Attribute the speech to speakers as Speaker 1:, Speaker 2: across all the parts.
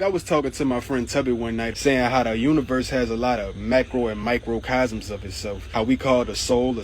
Speaker 1: I was talking to my friend Tubby one night saying how the universe has a lot of macro and microcosms of itself. How we call the soul,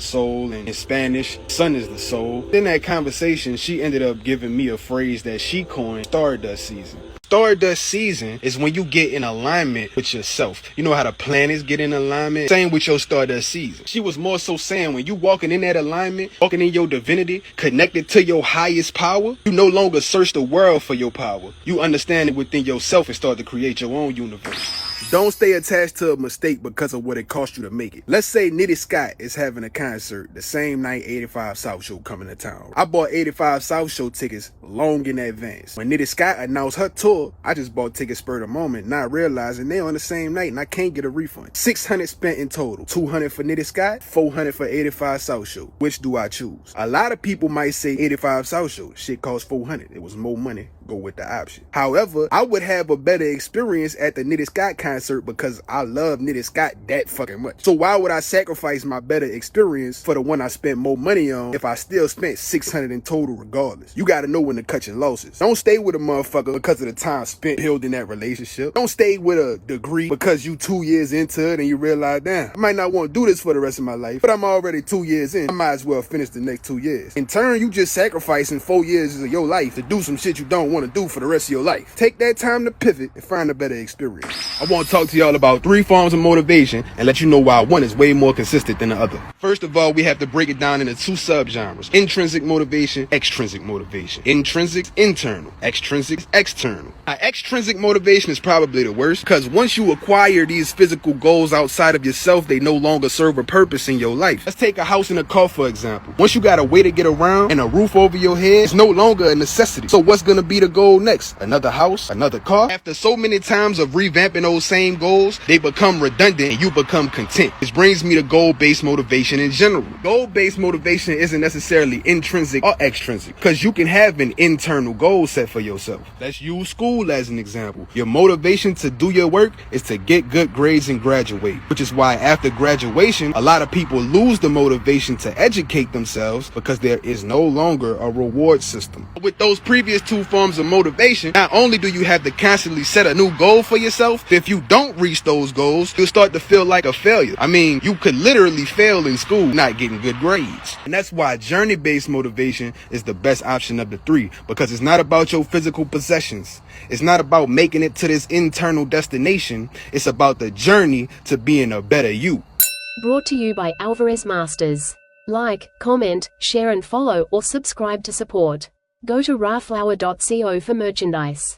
Speaker 1: and in Spanish, sun is the soul. In that conversation, she ended up giving me a phrase that she coined, Stardust season. Stardust season is when you get in alignment with yourself. You know how the planets get in alignment? Same with your Stardust season. She was more so saying when you walking in that alignment, walking in your divinity, connected to your highest power, you no longer search the world for your power. You understand it within yourself and start to create your own universe. Don't stay attached to a mistake because of what it cost you to make it. Let's say Nitty Scott is having a concert the same night 85 South Show coming to town. I bought 85 South Show tickets long in advance. When Nitty Scott announced her tour, I just bought tickets spur of the moment, not realizing they on the same night and I can't get a refund. $600 spent in total. $200 for Nitty Scott, $400 for 85 South Show. Which do I choose? A lot of people might say 85 South Show. Shit cost $400. It was more money. Go with the option. However, I would have a better experience at the Nitty Scott concert because I love Nitty Scott that fucking much. So why would I sacrifice my better experience for the one I spent more money on if I still spent $600 in total regardless? You gotta know when to cut your losses. Don't stay with a motherfucker because of the time spent building that relationship. Don't stay with a degree because you 2 years into it and you realize, damn, I might not want to do this for the rest of my life, but I'm already 2 years in. I might as well finish the next 2 years. In turn, you just sacrificing 4 years of your life to do some shit you don't want to do for the rest of your life. Take that time to pivot and find a better experience. I want to talk to y'all about 3 forms of motivation and let you know why one is way more consistent than the other. First of all, we have to break it down into 2 subgenres: intrinsic motivation, extrinsic motivation. Intrinsic, internal; extrinsic, external. Now, extrinsic motivation is probably the worst because once you acquire these physical goals outside of yourself, they no longer serve a purpose in your life. Let's take a house and a car for example. Once you got a way to get around and a roof over your head, it's no longer a necessity. So what's gonna be the goal next? Another house? Another car? After so many times of revamping those same goals, they become redundant and you become content. This brings me to goal-based motivation in general. Goal-based motivation isn't necessarily intrinsic or extrinsic because you can have an internal goal set for yourself. Let's use school as an example. Your motivation to do your work is to get good grades and graduate, which is why after graduation, a lot of people lose the motivation to educate themselves because there is no longer a reward system. With those previous 2 forms of motivation, not only do you have to constantly set a new goal for yourself, if you don't reach those goals, you'll start to feel like a failure. I mean, you could literally fail in school not getting good grades. And that's why journey-based motivation is the best option of the 3, because it's not about your physical possessions. It's not about making it to this internal destination. It's about the journey to being a better you.
Speaker 2: Brought to you by Alvarez Masters. Like, comment, share and follow or subscribe to support. Go to raflower.co for merchandise.